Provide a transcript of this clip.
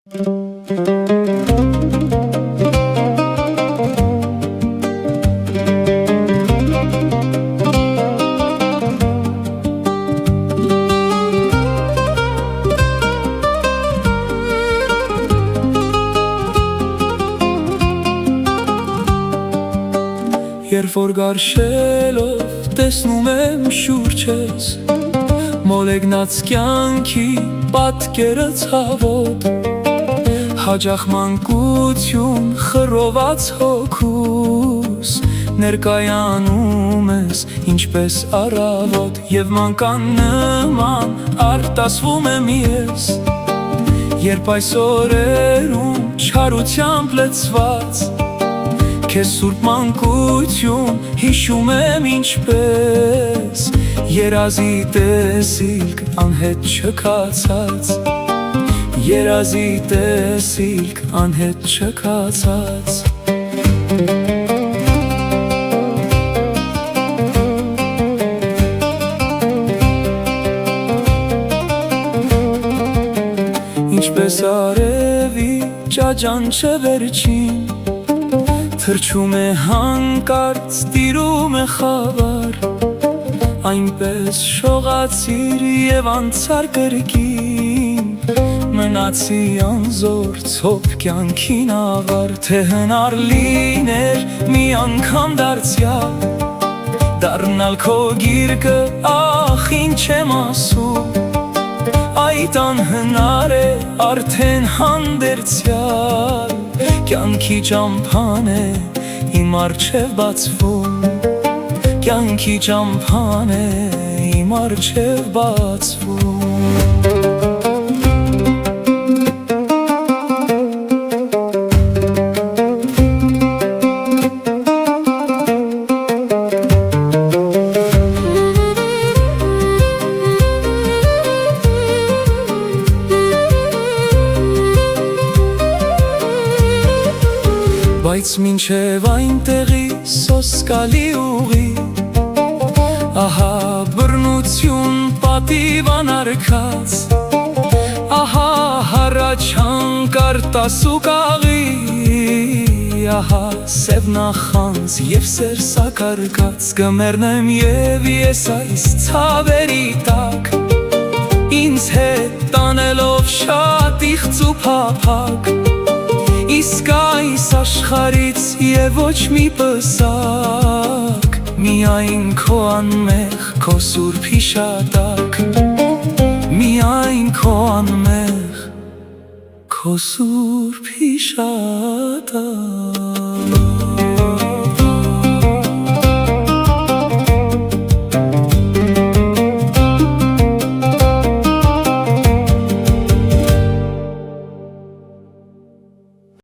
Երբ որ գարշելով տեսնում եմ շուրջս, մոլեգնած կյանքի պատկերը ցավոտ, հաճախ մանկություն խռոված հոգուս, ներկայանում ես ինչպես առավոտ, և մանկան նման արտասվում եմ ես, երբ այս օրերում չարությամբ լեցված, Քեզ սուրբ մանկություն հիշում եմ ինչպես, երազի տեսիլք անհետ չքացած, երազի տեսիլք անհետ չքացած Ինչպես արևի ճաճանչը վերջին Թրջում է հանկարծ, տիրում է խավար, Այնպես շողացիր և անցար կրկին, Մնացի անզոր ցոփ կյանքին ավար, Թե հնար լիներ մի անգամ դարձյալ, Դառնալ քո գիրկը, ախ ինչ եմ ասում, Այդ անհնար է արդեն հանդերձյալ, Կյանքի ճամփան է իմ առջև բացվում, Կյանքի ճամփան է իմ առջև բացվում Բայց մինչև այնտեղի սոսկալի ուղի, Ահա բռնություն պատիվ անարգած, Ահա հառաչանք արտասու կաղի, Ահա սև նախանձ և սեր սակարկած, Կմեռնեմ և ես այս ցավերի տակ, Ինձ հետ տանելով շատ իղձ ու փափակ, Իսկ այս աշխարհից և ոչ մի պսակ, Միայն քո անմեղ, քո սուրբ հիշատակ, Միայն քո անմեղ, քո սուրբ հիշատակ